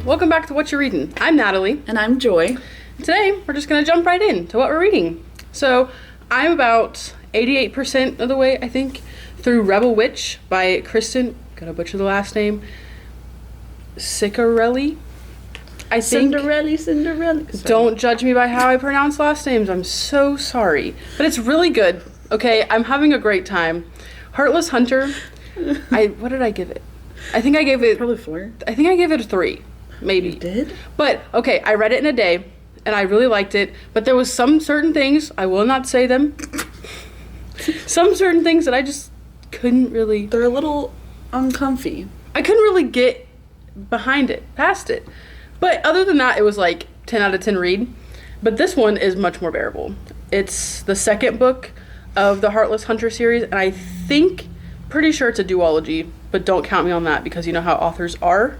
welcome back to Whatcha Reading. I'm Natalie. And I'm Joy. Today, we're just going to jump right in to what we're reading. So, I'm about 88% of the way, I think, through Rebel Witch by Kristen, gonna butcher the last name, Ciccarelli, I think. Cinderella. Don't judge me by how I pronounce last names. I'm so sorry. But it's really good. Okay, I'm having a great time. Heartless Hunter, what did I give it? I think I gave it... Probably 4. I think I gave it a 3, maybe. You did? But, okay, I read it in a day, and I really liked it. But there was some certain things, I will not say them, some certain things that I just couldn't really... They're a little uncomfy. I couldn't really get behind it, past it. But other than that, it was like 10 out of 10 read. But this one is much more bearable. It's the second book of the Heartless Hunter series, and I think, pretty sure it's a duology, but don't count me on that because you know how authors are.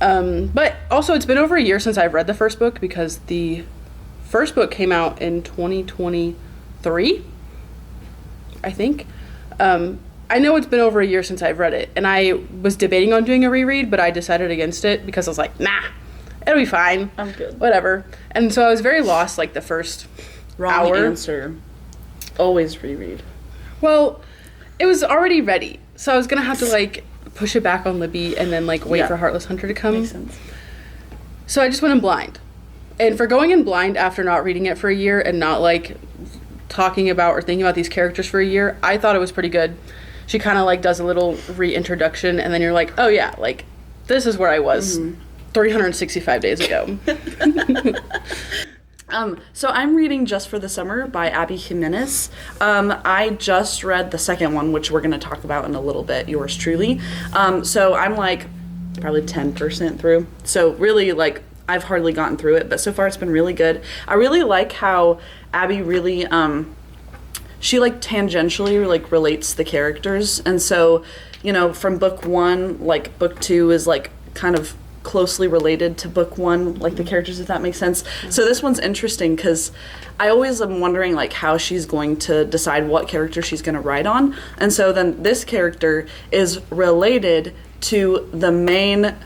But also, it's been over a year since I've read the first book because the first book came out in 2023, I think. I know it's been over a year since I've read it, and I was debating on doing a reread, but I decided against it because I was like, nah, it'll be fine. I'm good. Whatever. And so I was very lost, like, the first Wrong hour. answer. Always reread. Well, it was already ready, so I was going to have to, like, push it back on Libby and then, like, wait for Heartless Hunter to come. Makes sense. So I just went in blind. And for going in blind after not reading it for a year and not, like, talking about or thinking about these characters for a year, I thought it was pretty good. She kind of, like, does a little reintroduction, and then you're like, oh, yeah, like, this is where I was 365 days ago. So I'm reading Just for the Summer by Abby Jimenez. I just read the second one, which we're going to talk about in a little bit, yours truly. So I'm, like, probably 10% through. So really, like, I've hardly gotten through it, but so far it's been really good. I really like how Abby really... she, like, tangentially, like, relates the characters. And so, you know, from book 1, like, book 2 is, like, kind of closely related to book 1, like, the characters, if that makes sense. So this one's interesting because I always am wondering, like, how she's going to decide what character she's going to write on. And so then this character is related to the main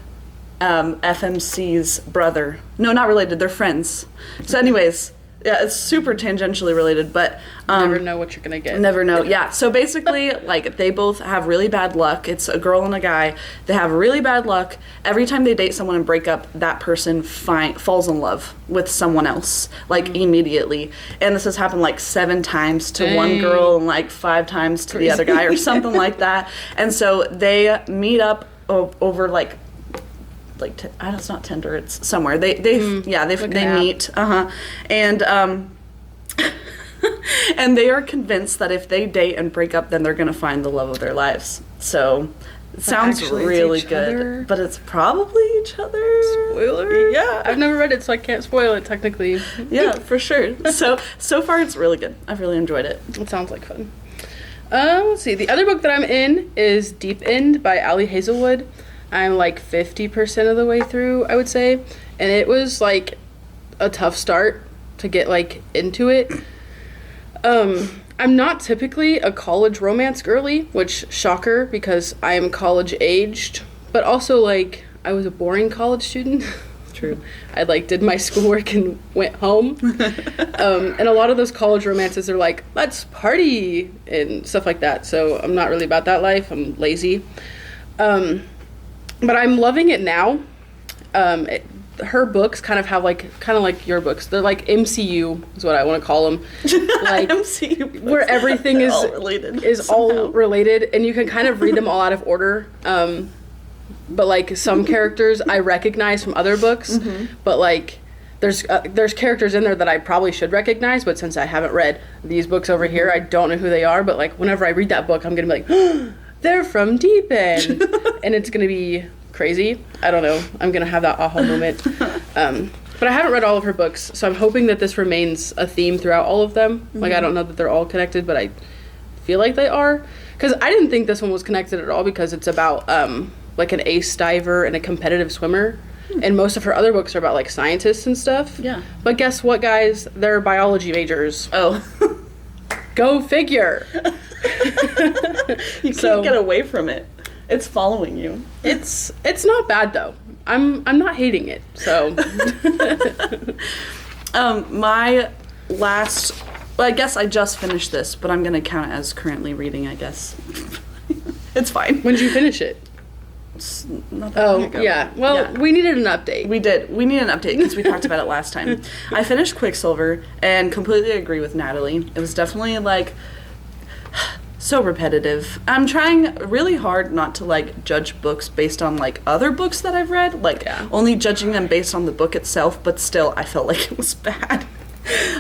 FMC's brother. No, not related. They're friends. So anyways... Yeah, it's super tangentially related, but... never know what you're gonna get. Never know, yeah. So basically, like, they both have really bad luck. It's a girl and a guy. They have really bad luck. Every time they date someone and break up, that person falls in love with someone else, like, immediately. And this has happened, like, 7 times to one girl and, like, 5 times to the other guy or something like that. And so they meet up over, like it's not Tinder, it's somewhere. They meet, and and they are convinced that if they date and break up, then they're gonna find the love of their lives. So it sounds really good, but it's probably each other. Spoiler? Yeah, I've never read it, so I can't spoil it technically. Yeah, for sure. So far it's really good. I've really enjoyed it. It sounds like fun. Let's see. The other book that I'm in is Deep End by Ali Hazelwood. I'm like 50% of the way through, I would say. And it was like a tough start to get like into it. I'm not typically a college romance girly, which shocker because I am college aged, but also like I was a boring college student. True. I like did my schoolwork and went home. And a lot of those college romances are like, let's party and stuff like that. So I'm not really about that life. I'm lazy. But I'm loving it now. Her books kind of have like your books. They're like MCU is what I want to call them. Like MCU, where everything is all related, and you can kind of read them all out of order. But like some characters I recognize from other books, but like there's characters in there that I probably should recognize, but since I haven't read these books over here, I don't know who they are. But like whenever I read that book, I'm gonna be like, they're from Deep End, and it's gonna be crazy. I don't know. I'm gonna have that aha moment. But I haven't read all of her books, so I'm hoping that this remains a theme throughout all of them. Like I don't know that they're all connected, but I feel like they are. Because I didn't think this one was connected at all because it's about like an ace diver and a competitive swimmer. And most of her other books are about like scientists and stuff. Yeah. But guess what, guys? They're biology majors. Oh. Go figure. You can't get away from it. It's following you. It's not bad though. I'm not hating it. So my last, well, I guess I just finished this, but I'm gonna count it as currently reading, I guess. It's fine. When did you finish it? It's not that long ago. Yeah. Well, Yeah. we needed an update. We did. We need an update because we talked about it last time. I finished Quicksilver and completely agree with Natalie. It was definitely like so repetitive. I'm trying really hard not to like judge books based on like other books that I've read, like only judging them based on the book itself, but still I felt like it was bad.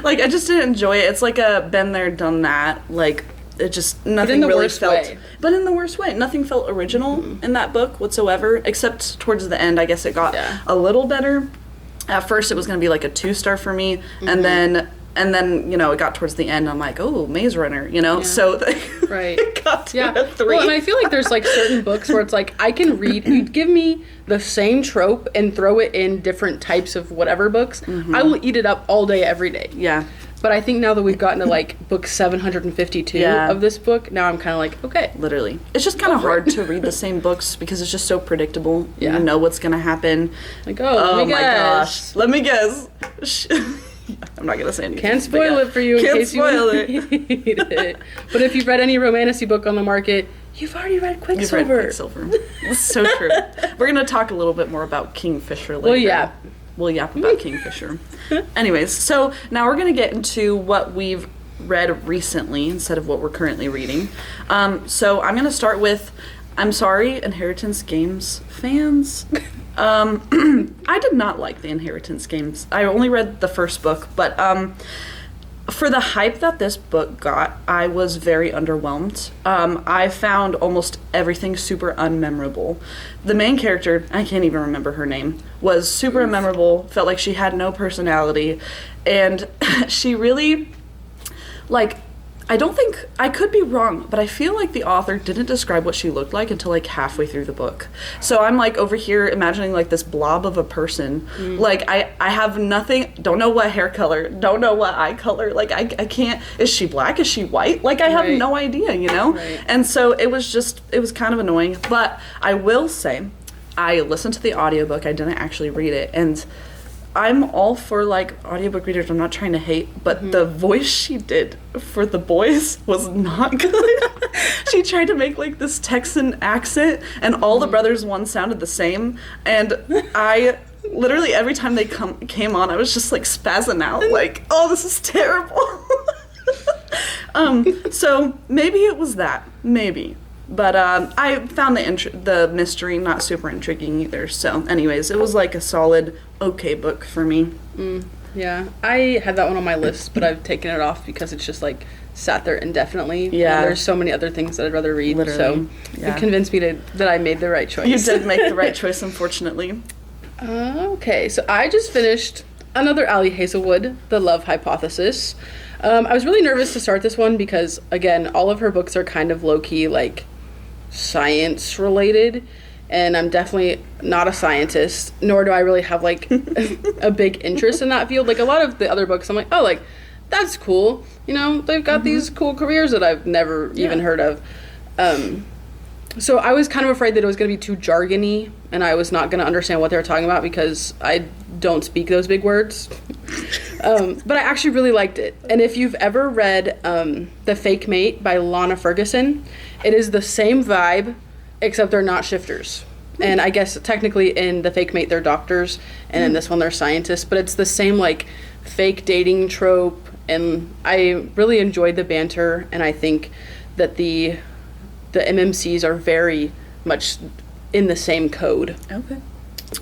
Like I just didn't enjoy it. It's like a been there, done that. Like it just nothing really felt, but in the worst way. Nothing felt original in that book whatsoever, except towards the end. I guess it got a little better. At first, it was going to be like a 2-star for me, and then you know it got towards the end. I'm like, oh, Maze Runner, you know. So it got to a 3. Well, and I feel like there's like certain books where it's like I can read. You'd give me the same trope and throw it in different types of whatever books. I will eat it up all day, every day. Yeah. But I think now that we've gotten to like book 752 of this book, now I'm kind of like, okay. Literally. It's just kind of hard to read the same books because it's just so predictable. You know what's going to happen. Like, oh my gosh. Let me guess. I'm not going to say anything. Can't spoil it for you in case you read it. But if you've read any romantasy book on the market, you've already read Quicksilver. You've read Quicksilver. That's so true. We're going to talk a little bit more about Kingfisher later. Well, yeah. We'll yap about Kingfisher. Anyways, so now we're going to get into what we've read recently instead of what we're currently reading. So I'm going to start with, I'm sorry, Inheritance Games fans. I did not like the Inheritance Games. I only read the first book, but for the hype that this book got, I was very underwhelmed. I found almost everything super unmemorable. The main character, I can't even remember her name, was super unmemorable, felt like she had no personality, and she really, like, I don't think, I could be wrong, but I feel like the author didn't describe what she looked like until like halfway through the book. So I'm like over here imagining like this blob of a person. Like I have nothing, don't know what hair color, don't know what eye color. Like I can't, is she black? Is she white? Like I have no idea, you know? And so it was kind of annoying, but I will say I listened to the audiobook. I didn't actually read it. And I'm all for like audiobook readers. I'm not trying to hate, but the voice she did for the boys was not good. She tried to make like this Texan accent, and all the brothers one sounded the same. And I literally every time they came on, I was just like spazzing out, like, oh, this is terrible. So maybe it was that, maybe. But I found the mystery not super intriguing either. So anyways, it was like a solid, okay book for me. Yeah, I had that one on my list, but I've taken it off because it's just like sat there indefinitely. Yeah. And there's so many other things that I'd rather read. Literally. So it convinced me that I made the right choice. You did make the right choice, unfortunately. Okay, so I just finished another Ali Hazelwood, The Love Hypothesis. I was really nervous to start this one because, again, all of her books are kind of low-key, like, science related, and I'm definitely not a scientist, nor do I really have like a big interest in that field. Like a lot of the other books I'm like, oh, like that's cool, you know, they've got these cool careers that I've never even heard of. So I was kind of afraid that it was going to be too jargony and I was not going to understand what they were talking about because I don't speak those big words. But I actually really liked it. And if you've ever read The Fake Mate by Lana Ferguson, it is the same vibe, except they're not shifters. And I guess technically in The Fake Mate they're doctors, and in this one they're scientists. But it's the same like fake dating trope, and I really enjoyed the banter, and I think that the MMCs are very much in the same code. Okay.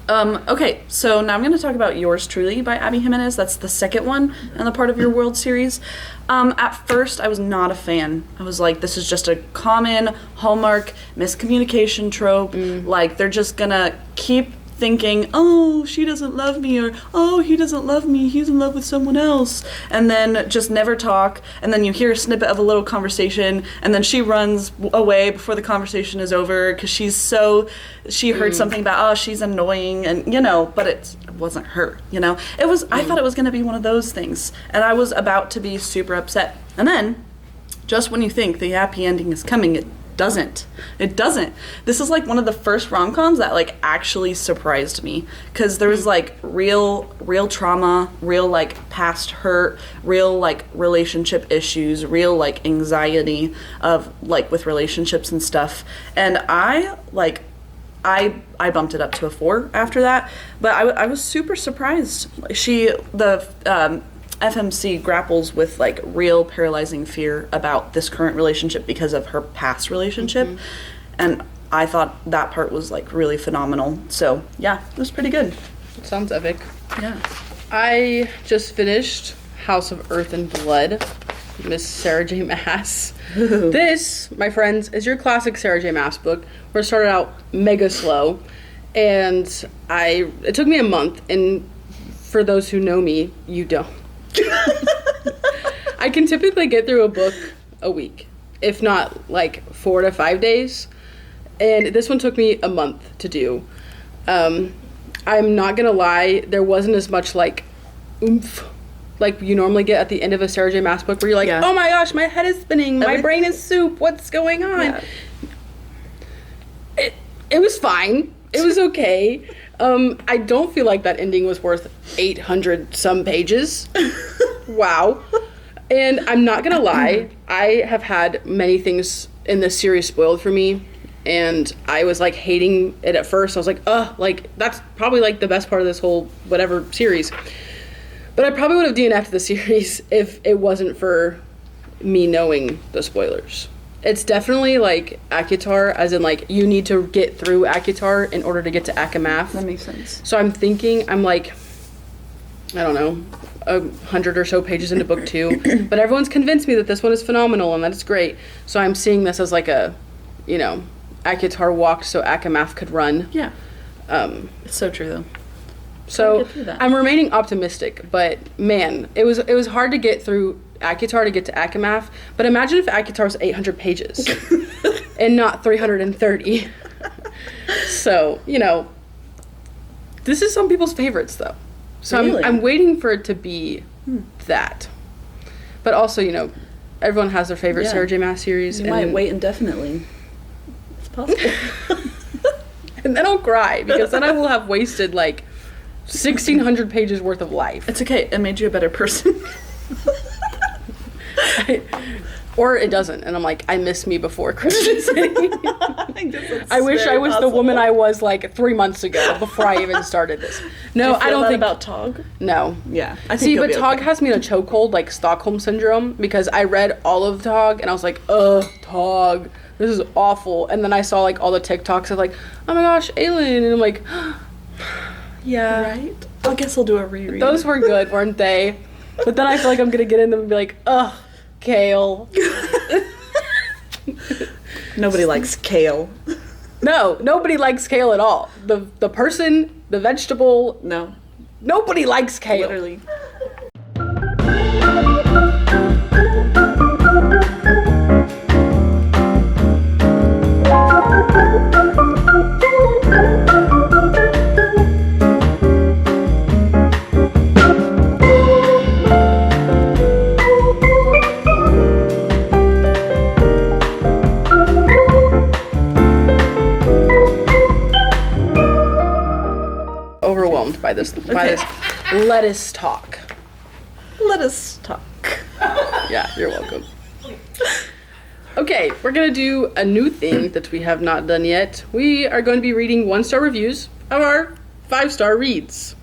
Okay, so now I'm going to talk about Yours Truly by Abby Jimenez. That's the second one in the Part of Your World series. At first, I was not a fan. I was like, this is just a common Hallmark miscommunication trope. Like, they're just going to keep thinking, oh, she doesn't love me, or oh, he doesn't love me, he's in love with someone else, and then just never talk, and then you hear a snippet of a little conversation, and then she runs away before the conversation is over because she heard something about, oh, she's annoying, and you know, but it wasn't her, you know. It was, I thought it was going to be one of those things, and I was about to be super upset, and then just when you think the happy ending is coming, it doesn't. It doesn't. This is like one of the first rom-coms that like actually surprised me, because there was like real trauma, real like past hurt, real like relationship issues, real like anxiety of like with relationships and stuff. And I bumped it up to a 4 after that, but I was super surprised. FMC grapples with like real paralyzing fear about this current relationship because of her past relationship. And I thought that part was like really phenomenal. So yeah, it was pretty good. It sounds epic. Yeah. I just finished House of Earth and Blood, Miss Sarah J. Maas. This, my friends, is your classic Sarah J. Maas book, where it started out mega slow, and it took me a month, and for those who know me, you don't. I can typically get through a book a week, if not like 4 to 5 days, and this one took me a month to do. I'm not gonna lie, there wasn't as much like oomph like you normally get at the end of a Sarah J. Maas book, where you're like, oh my gosh, my head is spinning, my brain is soup, what's going on? Yeah. It was fine. It was okay. I don't feel like that ending was worth 800 some pages. Wow. And I'm not gonna lie, I have had many things in this series spoiled for me, and I was like hating it at first. I was like, like that's probably like the best part of this whole whatever series. But I probably would have DNF'd the series if it wasn't for me knowing the spoilers. It's definitely like Akitar, as in like you need to get through Akitar in order to get to Akamath. That makes sense. So I'm like, I don't know, 100 or so pages into book 2. But everyone's convinced me that this one is phenomenal and that it's great. So I'm seeing this as like a, Akitar walked so Akamath could run. Yeah. It's so true though. So I'm remaining optimistic, but man, it was hard to get through Akitar to get to Akamath. But imagine if Akitar was 800 pages and not 330. So, this is some people's favorites though. So really? I'm waiting for it to be that. But also, everyone has their favorite Sarah J. Maas series. You might wait indefinitely. It's possible. And then I'll cry, because then I will have wasted like 1,600 pages worth of life. It's okay. It made you a better person. Or it doesn't, and I'm like, I miss me before Christmas. I wish I was the woman I was like 3 months ago before I even started this. No, I don't think about Tog. No. Yeah. But Tog has me in a chokehold, like Stockholm syndrome, because I read all of Tog and I was like, Tog, this is awful. And then I saw like all the TikToks of like, oh my gosh, Aelin, and I'm like, yeah. Right? I guess I'll do a reread. Those were good, weren't they? But then I feel like I'm gonna get in them and be like, ugh, kale. Nobody likes kale. No, nobody likes kale at all. The person, the vegetable. No. Nobody likes kale. Literally. By this lettuce talk. Let us talk. Yeah, you're welcome. Okay, we're gonna do a new thing that we have not done yet. We are going to be reading 1-star reviews of our 5-star reads.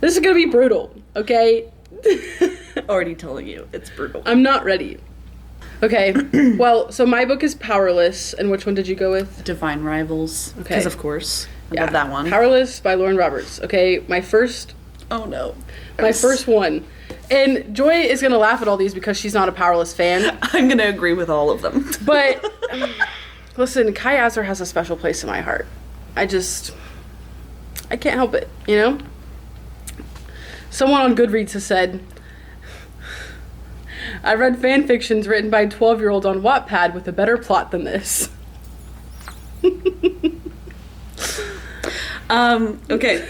This is gonna be brutal, okay? Already telling you, it's brutal. I'm not ready. Okay, well, so my book is Powerless, and which one did you go with? Divine Rivals. Okay. Because of course. I love that one. Powerless by Lauren Roberts. Okay, my first... Oh no. My first one. And Joy is going to laugh at all these because she's not a Powerless fan. I'm going to agree with all of them. But, listen, Kai Azar has a special place in my heart. I can't help it, Someone on Goodreads has said, I read fan fictions written by 12-year-olds on Wattpad with a better plot than this. Okay.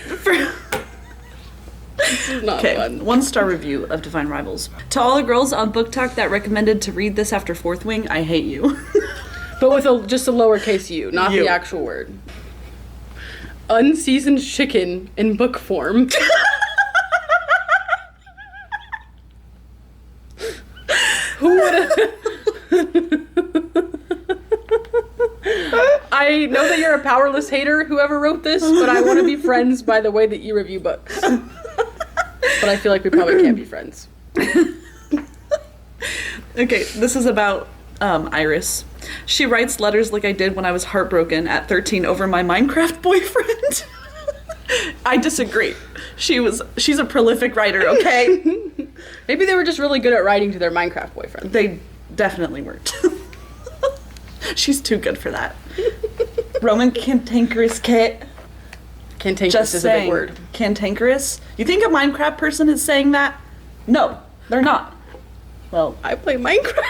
This is not fun. 1-star review of Divine Rivals. To all the girls on Book Talk that recommended to read this after Fourth Wing, I hate you. But with just a lowercase u, not the actual word. Unseasoned chicken in book form. Who would have... I know that you're a powerless hater, whoever wrote this, but I want to be friends by the way that you review books. But I feel like we probably can't be friends. Okay, this is about Iris. She writes letters like I did when I was heartbroken at 13 over my Minecraft boyfriend. I disagree. She's a prolific writer, okay? Maybe they were just really good at writing to their Minecraft boyfriend. They definitely weren't. She's too good for that. Roman cantankerous cat. Cantankerous Just is saying. a big word. Cantankerous? You think a Minecraft person is saying that? No, they're not. Well, I play Minecraft.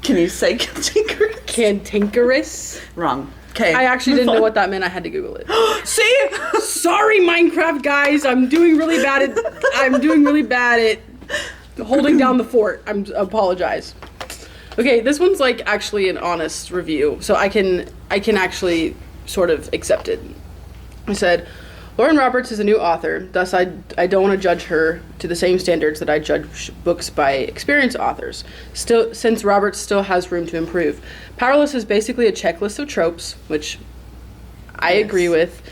can you say cantankerous? Cantankerous? Wrong. Okay. I actually didn't know what that meant. I had to Google it. See? Sorry, Minecraft guys. I'm doing really bad at holding down the fort. I apologize. Okay, this one's like actually an honest review, so I can actually sort of accept it. I said, Lauren Roberts is a new author, thus I don't want to judge her to the same standards that I judge books by experienced authors, since Roberts still has room to improve. Powerless is basically a checklist of tropes, which I agree with.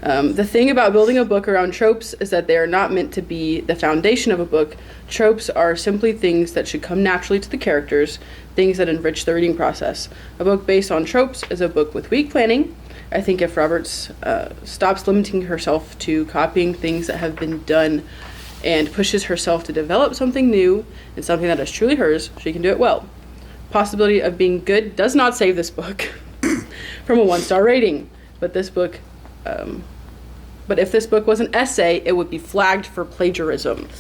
The thing about building a book around tropes is that they are not meant to be the foundation of a book. Tropes are simply things that should come naturally to the characters, things that enrich the reading process. A book based on tropes is a book with weak planning. I think if Roberts stops limiting herself to copying things that have been done and pushes herself to develop something new and something that is truly hers, she can do it well. Possibility of being good does not save this book from a 1-star rating, but if this book was an essay, it would be flagged for plagiarism.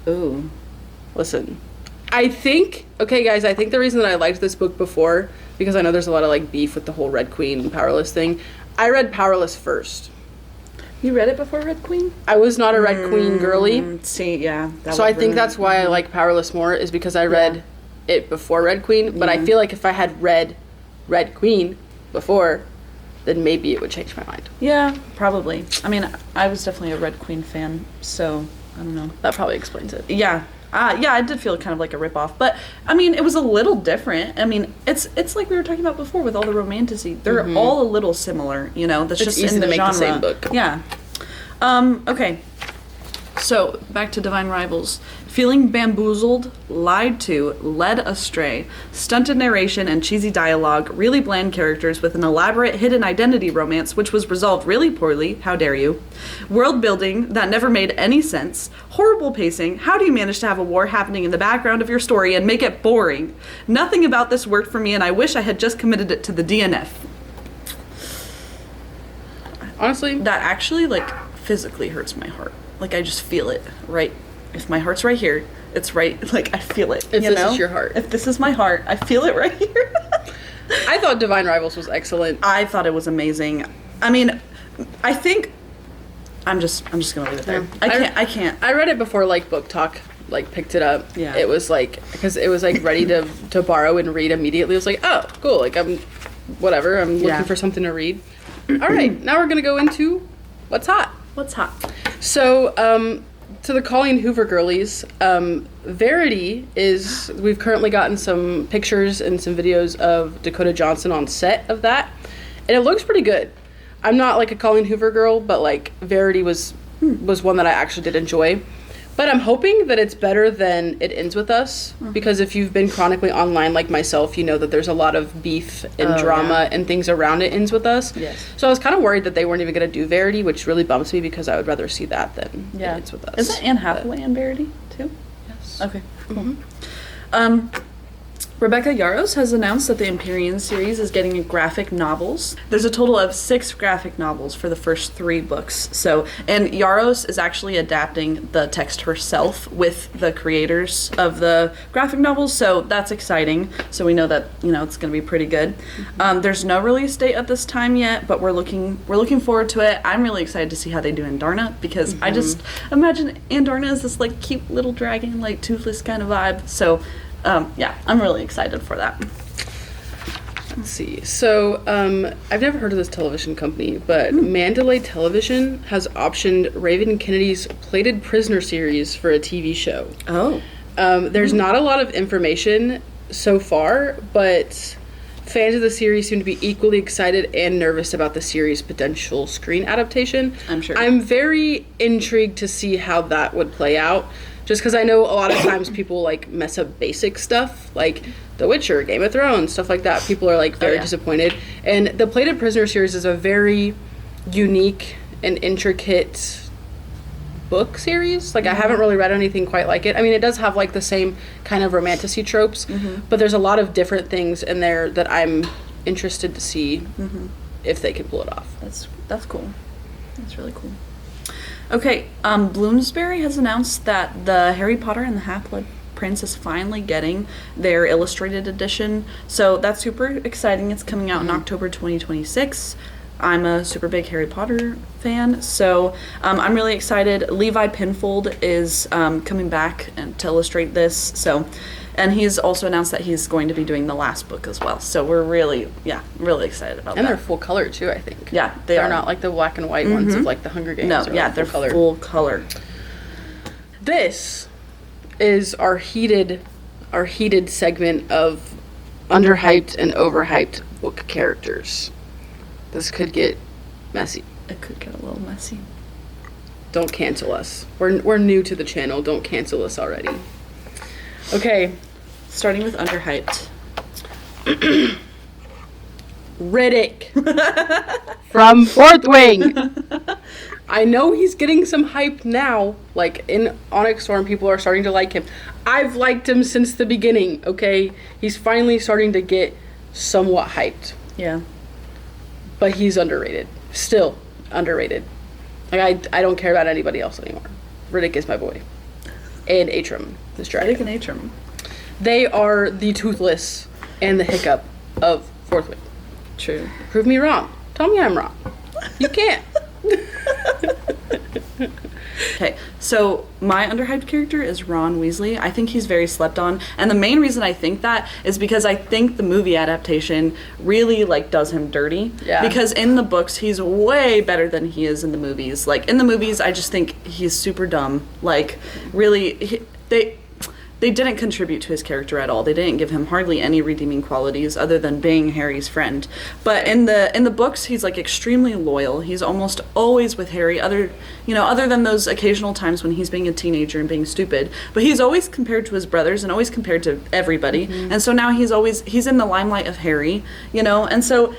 Ooh. Listen, I think the reason that I liked this book before, because I know there's a lot of like beef with the whole Red Queen and Powerless thing, I read Powerless first. You read it before Red Queen? I was not a Red Queen girly. See, yeah. So I think that's why I like Powerless more, is because I read it before Red Queen, but I feel like if I had read Red Queen before, then maybe it would change my mind. Yeah, probably. I mean, I was definitely a Red Queen fan, so I don't know. That probably explains it. Yeah. Yeah, it did feel kind of like a ripoff, but I mean, it was a little different. I mean, it's like we were talking about before with all the romanticy. They're all a little similar, you know. That's just easy in to the make genre. the same book. Yeah. Okay. So back to Divine Rivals. Feeling bamboozled, lied to, led astray, stunted narration and cheesy dialogue, really bland characters with an elaborate hidden identity romance which was resolved really poorly, how dare you, world building that never made any sense, horrible pacing, how do you manage to have a war happening in the background of your story and make it boring? Nothing about this worked for me and I wish I had just committed it to the DNF. Honestly, that actually like physically hurts my heart. Like I just feel it, right? If my heart's right here, it's right, like I feel it. If this is your heart. If this is my heart, I feel it right here. I thought Divine Rivals was excellent. I thought it was amazing. I mean, I think I'm just gonna leave it there. Yeah. I can't. I read it before like Book Talk like picked it up. Yeah. It was like, because it was like ready to borrow and read immediately. I was like, oh, cool. Like I'm looking for something to read. All right, now we're gonna go into what's hot. What's hot? So, to the Colleen Hoover girlies, Verity is, we've currently gotten some pictures and some videos of Dakota Johnson on set of that, and it looks pretty good. I'm not like a Colleen Hoover girl, but like Verity was one that I actually did enjoy. But I'm hoping that it's better than It Ends With Us, because if you've been chronically online like myself, you know that there's a lot of beef and drama and things around It Ends With Us. Yes. So I was kind of worried that they weren't even going to do Verity, which really bumps me because I would rather see that than It Ends With Us. Isn't Anne Hathaway in Verity too? Yes. Okay. Cool. Rebecca Yarros has announced that the Empyrean series is getting graphic novels. There's a total of 6 graphic novels for the first 3 books. So, and Yarros is actually adapting the text herself with the creators of the graphic novels, so that's exciting. So we know that, you know, it's going to be pretty good. There's no release date at this time yet, but we're looking forward to it. I'm really excited to see how they do Andarna, because I just imagine Andarna is this like cute little dragon, like toothless kind of vibe. So Yeah, I'm really excited for that. Let's see. So, I've never heard of this television company, but Mandalay Television has optioned Raven Kennedy's Plated Prisoner series for a TV show. Oh. There's not a lot of information so far, but fans of the series seem to be equally excited and nervous about the series' potential screen adaptation. I'm sure. I'm very intrigued to see how that would play out. Just because I know a lot of times people, like, mess up basic stuff, like The Witcher, Game of Thrones, stuff like that. People are, like, very disappointed. And the Plated Prisoner series is a very unique and intricate book series. Like, I haven't really read anything quite like it. I mean, it does have, like, the same kind of romantasy tropes, but there's a lot of different things in there that I'm interested to see if they can pull it off. That's cool. That's really cool. Okay, Bloomsbury has announced that the Harry Potter and the Half-Blood Prince is finally getting their illustrated edition. So that's super exciting. It's coming out in October 2026. I'm a super big Harry Potter fan, so I'm really excited. Levi Pinfold is coming back to illustrate this. And he's also announced that he's going to be doing the last book as well. So we're really excited about that. And they're full color too, I think. Yeah, they're not like the black and white ones of like the Hunger Games. No, yeah, they're full color. This is our heated segment of underhyped and overhyped book characters. This could get messy. It could get a little messy. Don't cancel us. We're new to the channel. Don't cancel us already. Okay, starting with underhyped. Riddick from Fourth Wing. I know he's getting some hype now. Like, in Onyx Storm, people are starting to like him. I've liked him since the beginning, okay? He's finally starting to get somewhat hyped. Yeah. But he's underrated. Still underrated. Like, I don't care about anybody else anymore. Riddick is my boy. And Atrum, this dragon. Riddick and Atrum. They are the Toothless and the Hiccup of Fourth Wing. True. Prove me wrong. Tell me I'm wrong. You can't. Okay, so my underhyped character is Ron Weasley. I think he's very slept on, and the main reason I think that is because I think the movie adaptation really, like, does him dirty. Yeah. Because in the books, he's way better than he is in the movies. Like, in the movies, I just think he's super dumb. Like, really, they didn't contribute to his character at all. They didn't give him hardly any redeeming qualities other than being Harry's friend. But in the books, he's, like, extremely loyal. He's almost always with Harry, other than those occasional times when he's being a teenager and being stupid. But he's always compared to his brothers and always compared to everybody. And so now he's in the limelight of Harry, and so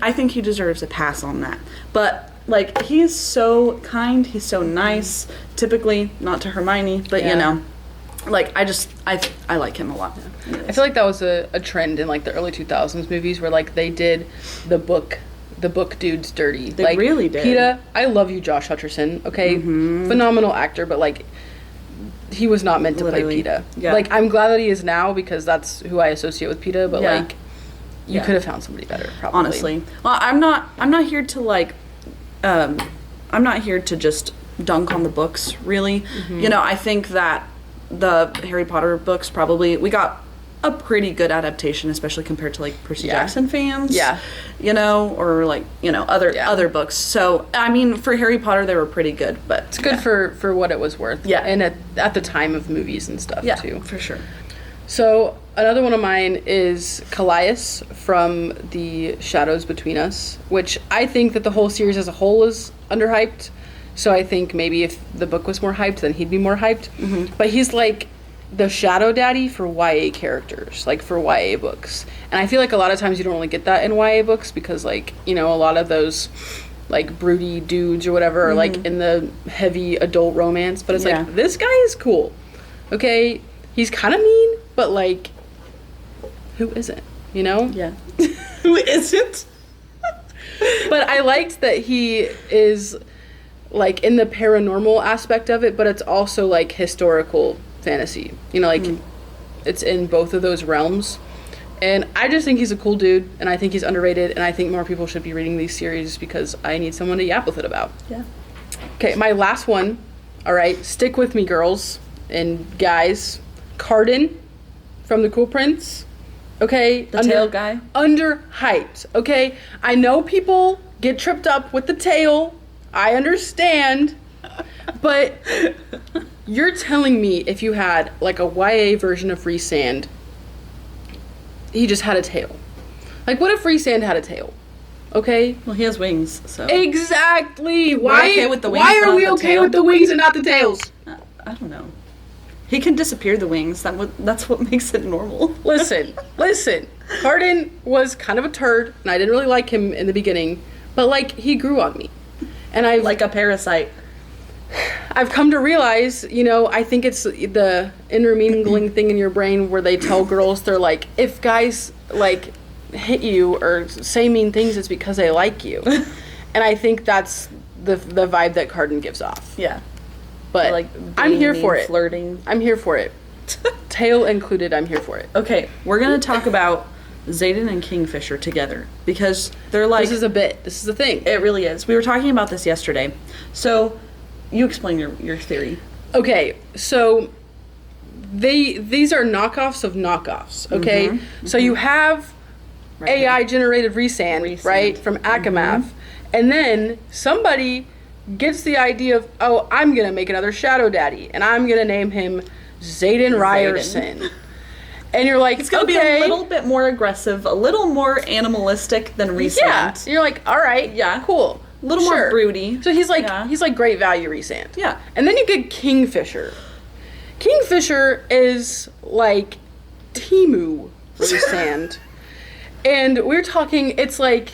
I think he deserves a pass on that. But, like, he's so kind, he's so nice, typically not to Hermione, but like, I like him a lot. Yeah. I feel like that was a trend in, like, the early 2000s movies where, like, they did the book dudes dirty. They like, really did. PETA, I love you, Josh Hutcherson, okay? Phenomenal actor, but, like, he was not meant to play PETA. Yeah. Like, I'm glad that he is now because that's who I associate with PETA, but, like, you could have found somebody better, probably. Honestly. Well, I'm not here to, like, I'm not here to just dunk on the books, really. I think that the Harry Potter books we got a pretty good adaptation, especially compared to, like, Percy Jackson fans. Yeah. Or, like, other books. So, I mean, for Harry Potter, they were pretty good, but it's good for what it was worth. Yeah. And at the time of movies and stuff, too. For sure. So, another one of mine is Callias from The Shadows Between Us, which I think that the whole series as a whole is underhyped. So I think maybe if the book was more hyped, then he'd be more hyped. But he's like the shadow daddy for YA characters, like for YA books. And I feel like a lot of times you don't really get that in YA books because, like, a lot of those, like, broody dudes or whatever are, like, in the heavy adult romance. But it's like, this guy is cool. Okay? He's kind of mean, but, like, who isn't? Yeah. Who isn't? But I liked that he is, like, in the paranormal aspect of it, but it's also, like, historical fantasy. It's in both of those realms. And I just think he's a cool dude, and I think he's underrated, and I think more people should be reading these series because I need someone to yap with it about. Yeah. Okay, my last one. All right, stick with me, girls and guys. Carden from The Cool Prince. Okay? The tail guy? Underhyped. Okay? I know people get tripped up with the tail. I understand. But you're telling me if you had like a YA version of Rhysand, he just had a tail. Like, what if Rhysand had a tail? Okay? Well, he has wings, so. Exactly! Why, okay with the wings, why are but we not the okay tail? with the wings and not the tails? I don't know. He can disappear the wings. That's what makes it normal. Listen. Cardan was kind of a turd, and I didn't really like him in the beginning, but, like, he grew on me. And I Like a parasite. I've come to realize, you know, I think it's the intermingling thing in your brain where they tell girls, they're like, if guys, like, hit you or say mean things, it's because they like you. And I think that's the vibe that Cardan gives off. Yeah. But like I'm here for it. Flirting. I'm here for it. Tail included, I'm here for it. Okay, we're going to talk about Xaden and Kingfisher together because they're like... This is a bit. This is a thing. It really is. We were talking about this yesterday. So, you explain your theory. Okay, so these are knockoffs of knockoffs, okay? Mm-hmm. So you have AI-generated Rhysand, right, from Akamath, and then somebody gets the idea of, oh, I'm going to make another Shadow Daddy, and I'm going to name him Xaden Ryerson. And you're like, it's going to be a little bit more aggressive, a little more animalistic than Rhysand. Yeah, and you're like, all right, yeah, cool. A little more broody. So he's like great value Rhysand. Yeah. And then you get Kingfisher. Kingfisher is like Timu Rhysand. And we're talking, it's like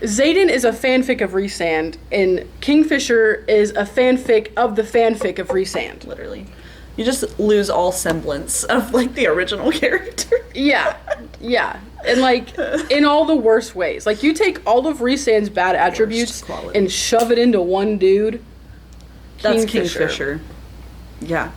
Xaden is a fanfic of Rhysand, and Kingfisher is a fanfic of the fanfic of Rhysand. Literally. You just lose all semblance of, like, the original character. Yeah. And, like, in all the worst ways. Like, you take all of Rhysand's bad attributes and shove it into one dude. That's Kingfisher. Yeah.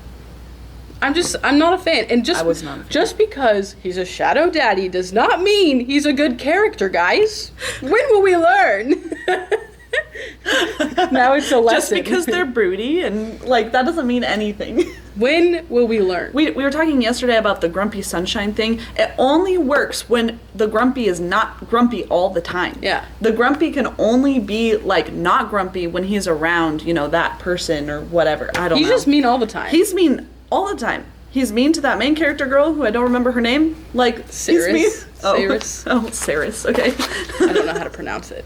I'm not a fan. And I was not a fan. Just because he's a Shadow Daddy does not mean he's a good character, guys. When will we learn? Now it's a lesson. Just because they're broody and, like, that doesn't mean anything. When will we learn? We were talking yesterday about the grumpy sunshine thing. It only works when the grumpy is not grumpy all the time. Yeah. The grumpy can only be, like, not grumpy when he's around, you know, that person or whatever. I don't know. He's just mean all the time. He's mean all the time. He's mean to that main character girl who I don't remember her name. Like, Ceres. He's mean. Ceres. Oh, Ceres. Okay. I don't know how to pronounce it.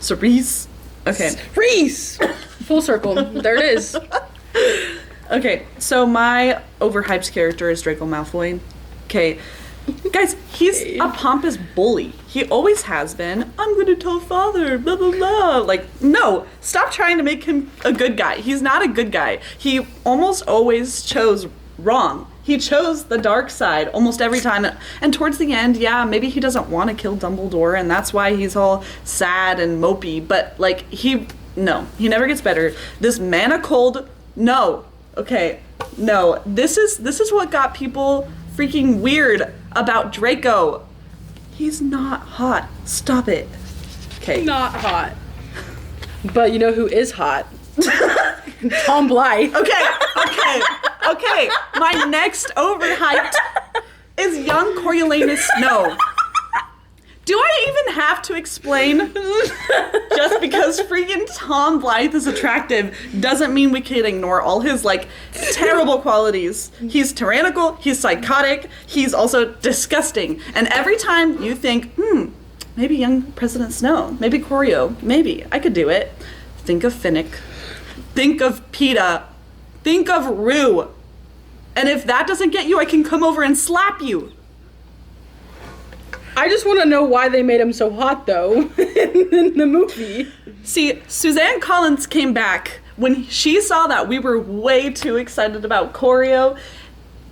Ceres. Okay. Ceres! Full circle. There it is. Okay, so my overhyped character is Draco Malfoy. Okay. Guys, he's a pompous bully. He always has been. I'm gonna tell father, blah, blah, blah. Like, no, stop trying to make him a good guy. He's not a good guy. He almost always chose wrong. He chose the dark side almost every time. And towards the end, yeah, maybe he doesn't want to kill Dumbledore, and that's why he's all sad and mopey. But, like, he never gets better. This mana cold, no. Okay, no. This is what got people freaking weird about Draco. He's not hot. Stop it. Okay. Not hot. But you know who is hot? Tom Blythe. Okay. My next overhyped is young Coriolanus Snow. Do I even have to explain? Just because freaking Tom Blythe is attractive doesn't mean we can ignore all his, like, terrible qualities. He's tyrannical, he's psychotic, he's also disgusting. And every time you think, maybe young President Snow, maybe Corio, maybe, I could do it. Think of Finnick. Think of PETA. Think of Rue. And if that doesn't get you, I can come over and slap you. I just want to know why they made him so hot, though, in the movie. See, Suzanne Collins came back when she saw that we were way too excited about Corio.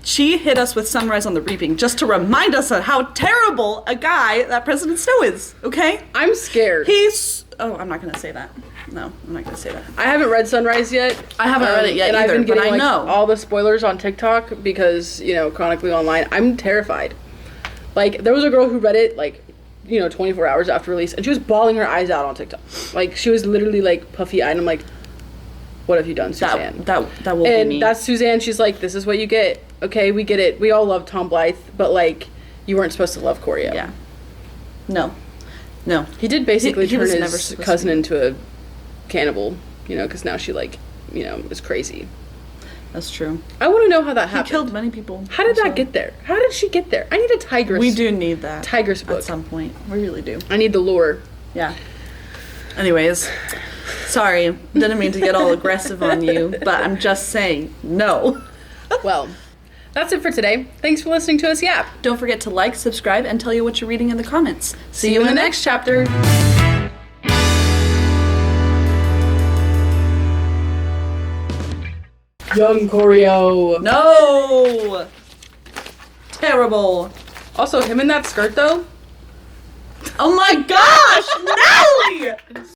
She hit us with Sunrise on the Reaping just to remind us of how terrible a guy that President Snow is, okay? I'm scared. I'm not going to say that. No, I'm not going to say that. I haven't read Sunrise yet. I haven't read it yet and either, I've been getting, but I know. all the spoilers on TikTok because, chronically online. I'm terrified. Like, there was a girl who read it, 24 hours after release, and she was bawling her eyes out on TikTok. Like, she was literally, puffy-eyed, and I'm like, what have you done, Suzanne? That will be me. And that's Suzanne. She's like, this is what you get. okay, we get it. We all love Tom Blythe, but like, you weren't supposed to love Koryo. Yeah. No. He did basically He turn was his never supposed cousin to. into a cannibal, because now she like, is crazy. That's true. I want to know how that He happened. killed many people. How did also. that get there? How did she get there? I need a tigress. We do need that. Tigress book. At some point. We really do. I need the lore. Yeah. Anyways, sorry. Didn't mean to get all aggressive on you, but I'm just saying, no. Well, that's it for today. Thanks for listening to us yap. Don't forget to like, subscribe, and tell you what you're reading in the comments. See you in the next chapter. Young Koryo. No! Terrible. Also, him in that skirt though. Oh my gosh! Natalie!